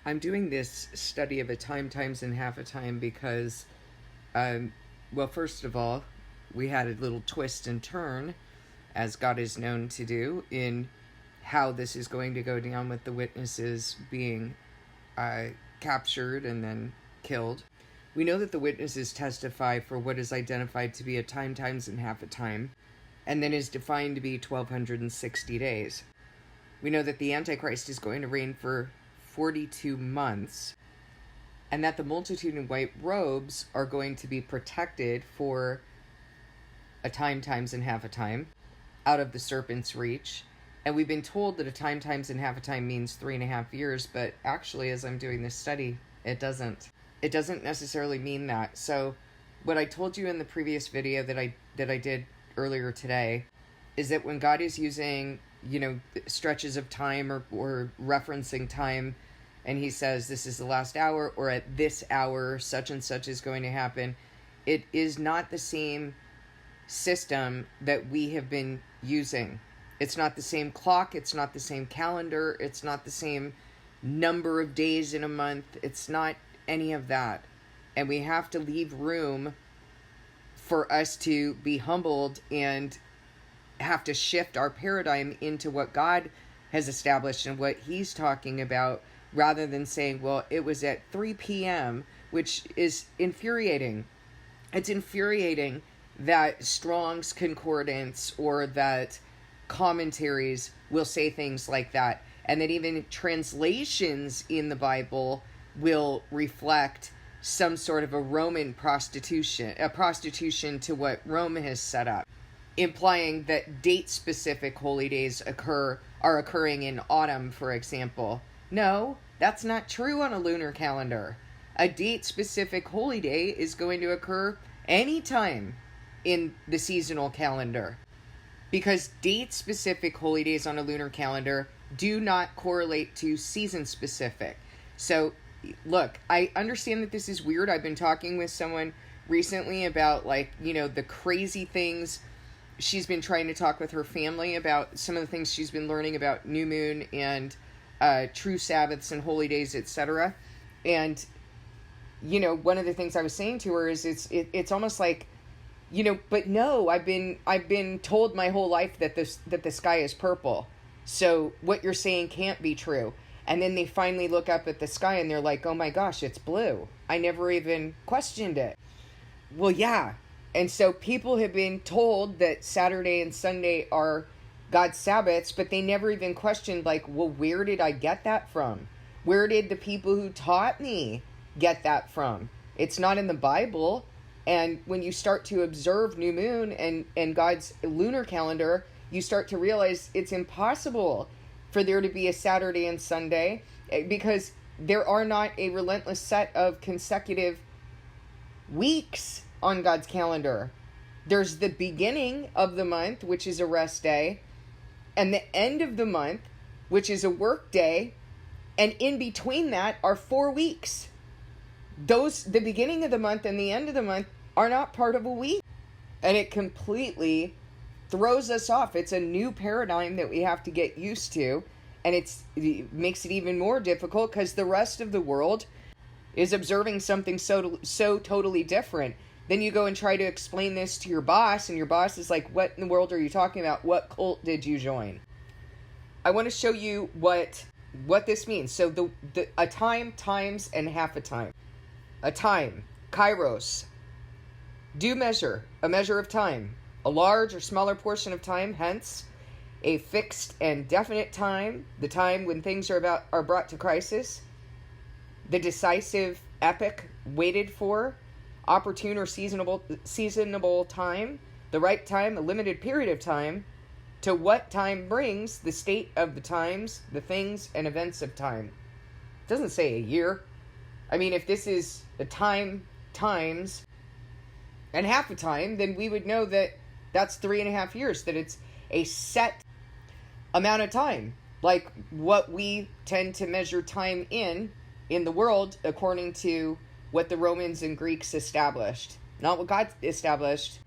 I'm doing this study of a time, times, and half a time because, well, first of all, we had a little twist and turn, as God is known to do, in how this is going to go down with the witnesses being captured and then killed. We know that the witnesses testify for what is identified to be a time, times, and half a time, and then is defined to be 1260 days. We know that the Antichrist is going to reign for 42 months, and that the multitude in white robes are going to be protected for a time, times, and half a time out of the serpent's reach. And we've been told that a time, times, and half a time means 3.5 years, but actually, as I'm doing this study, it doesn't. It doesn't necessarily mean that. So what I told you in the previous video that I did earlier today is that when God is using, stretches of time or referencing time, and he says this is the last hour, or at this hour such and such is going to happen, it is not the same system that we have been using. It's not the same clock, it's not the same calendar, it's not the same number of days in a month, it's not any of that. And we have to leave room for us to be humbled and have to shift our paradigm into what God has established and what he's talking about, rather than saying, well, it was at 3 p.m., which is infuriating. It's infuriating that Strong's Concordance or that commentaries will say things like that, and that even translations in the Bible will reflect some sort of a Roman prostitution to what Rome has set up, implying that date-specific holy days are occurring in autumn, for example. No, that's not true on a lunar calendar. A date-specific holy day is going to occur anytime in the seasonal calendar, because date-specific holy days on a lunar calendar do not correlate to season-specific. So, look, I understand that this is weird. I've been talking with someone recently about, the crazy things she's been trying to talk with her family about, some of the things she's been learning about new moon and true Sabbaths and holy days, etc. And, one of the things I was saying to her is it's almost like, but no, I've been told my whole life that the sky is purple. So what you're saying can't be true. And then they finally look up at the sky and they're like, oh my gosh, it's blue. I never even questioned it. Well, yeah. And so people have been told that Saturday and Sunday are God's Sabbaths, but they never even questioned, well, where did I get that from? Where did the people who taught me get that from? It's not in the Bible. And when you start to observe new moon and God's lunar calendar, you start to realize it's impossible for there to be a Saturday and Sunday, because there are not a relentless set of consecutive weeks on God's calendar. There's the beginning of the month, which is a rest day, and the end of the month, which is a work day, and in between that are 4 weeks. The beginning of the month and the end of the month are not part of a week, and it completely throws us off. It's a new paradigm that we have to get used to, and it makes it even more difficult because the rest of the world is observing something so totally different. Then you go and try to explain this to your boss, and your boss is like, what in the world are you talking about? What cult did you join? I want to show you what this means. So a time, times, and half a time. A time, kairos, due measure, a measure of time. A large or smaller portion of time, hence a fixed and definite time, the time when things are brought to crisis, the decisive epoch waited for, opportune or seasonable time, the right time, a limited period of time, to what time brings the state of the times, the things and events of time. It doesn't say a year. I mean, if this is a time, times, and half a time, then we would know that that's 3.5 years, that it's a set amount of time, like what we tend to measure time in the world according to what the Romans and Greeks established, not what God established.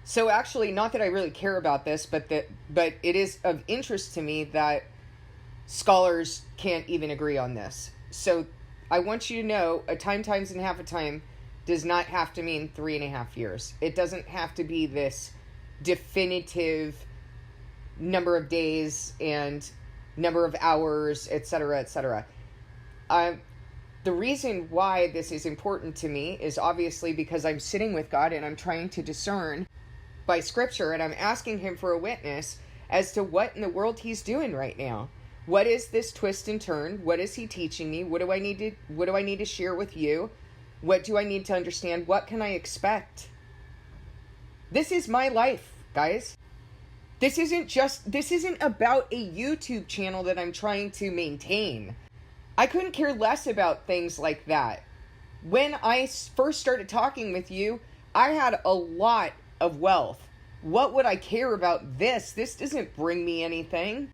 So actually, not that I really care about this, but it is of interest to me that scholars can't even agree on this. So I want you to know a time times and half a time does not have to mean 3.5 years. It doesn't have to be this definitive number of days and number of hours, etc., etc. The reason why this is important to me is obviously because I'm sitting with God and I'm trying to discern by scripture, and I'm asking him for a witness as to what in the world he's doing right now. What is this twist and turn? What is he teaching me? What do I need to share with you? What do I need to understand? What can I expect? This is my life, guys. This isn't about a YouTube channel that I'm trying to maintain. I couldn't care less about things like that. When I first started talking with you, I had a lot of wealth. What would I care about this? This doesn't bring me anything.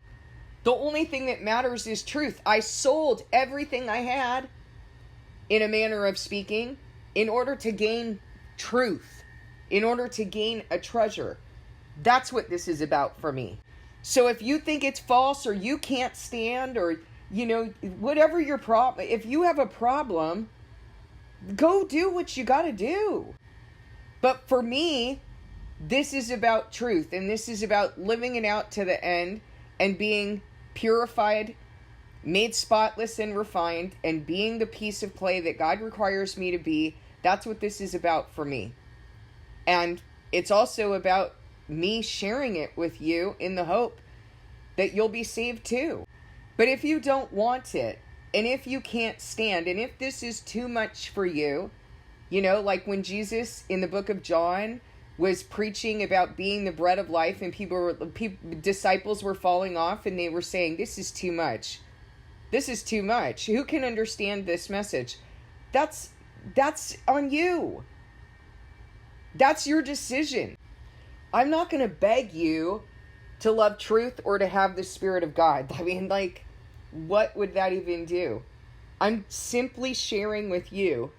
The only thing that matters is truth. I sold everything I had, in a manner of speaking, in order to gain truth, in order to gain a treasure. That's what this is about for me. So if you think it's false, or you can't stand, or, whatever your problem, if you have a problem, go do what you gotta do. But for me, this is about truth, and this is about living it out to the end and being purified, made spotless and refined, and being the piece of clay that God requires me to be. That's what this is about for me. And it's also about me sharing it with you in the hope that you'll be saved too. But if you don't want it, and if you can't stand, and if this is too much for you, like when Jesus in the book of John was preaching about being the bread of life, and disciples were falling off, and they were saying, this is too much. This is too much. Who can understand this message? That's on you. That's your decision. I'm not going to beg you to love truth or to have the Spirit of God. I mean, what would that even do? I'm simply sharing with you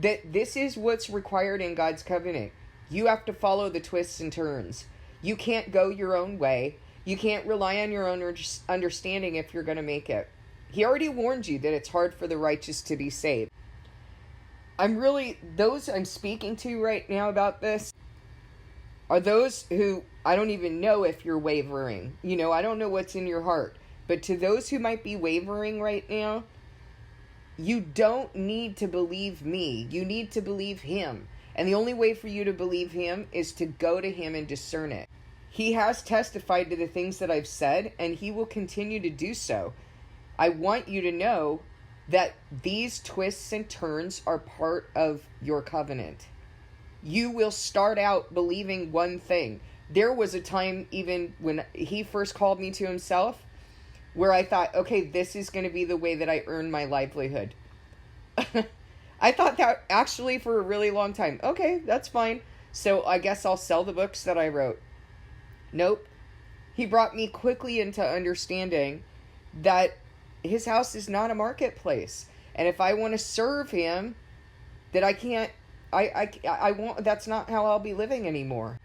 that this is what's required in God's covenant. You have to follow the twists and turns. You can't go your own way. You can't rely on your own understanding if you're going to make it. He already warned you that it's hard for the righteous to be saved. Those I'm speaking to right now about this are those who, I don't even know if you're wavering. I don't know what's in your heart. But to those who might be wavering right now, you don't need to believe me. You need to believe him. And the only way for you to believe him is to go to him and discern it. He has testified to the things that I've said, and he will continue to do so. I want you to know that these twists and turns are part of your covenant. You will start out believing one thing. There was a time, even when he first called me to himself, where I thought, okay, this is going to be the way that I earn my livelihood. I thought that actually for a really long time. Okay, that's fine. So I guess I'll sell the books that I wrote. Nope. He brought me quickly into understanding that his house is not a marketplace. And if I want to serve him, that I won't, that's not how I'll be living anymore.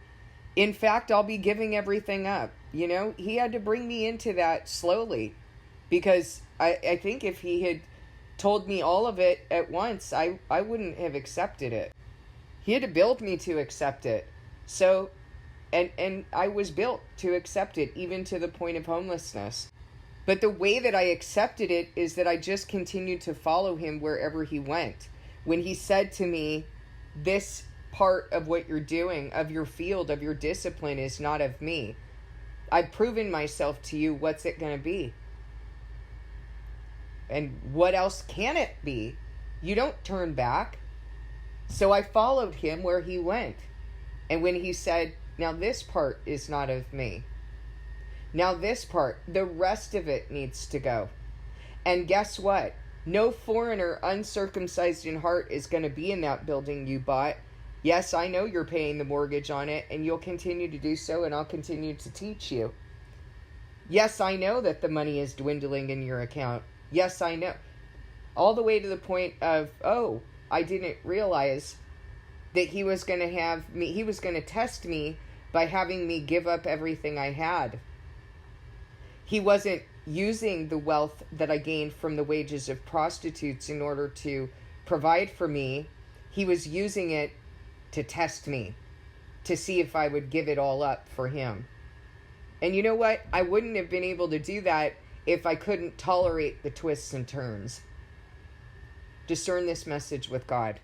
In fact, I'll be giving everything up. He had to bring me into that slowly, because I think if he had told me all of it at once, I wouldn't have accepted it. He had to build me to accept it. So, and I was built to accept it, even to the point of homelessness. But the way that I accepted it is that I just continued to follow him wherever he went. When he said to me, this part of what you're doing, of your field, of your discipline, is not of me. I've proven myself to you. What's it going to be? And what else can it be? You don't turn back. So I followed him where he went. And when he said, now this part is not of me. Now this part, the rest of it needs to go. And guess what? No foreigner uncircumcised in heart is going to be in that building you bought. Yes, I know you're paying the mortgage on it, and you'll continue to do so, and I'll continue to teach you. Yes, I know that the money is dwindling in your account. Yes, I know. All the way to the point of, oh, I didn't realize that he was going to test me by having me give up everything I had. He wasn't, using the wealth that I gained from the wages of prostitutes in order to provide for me. He was using it to test me, to see if I would give it all up for him. And you know what? I wouldn't have been able to do that if I couldn't tolerate the twists and turns. Discern this message with God.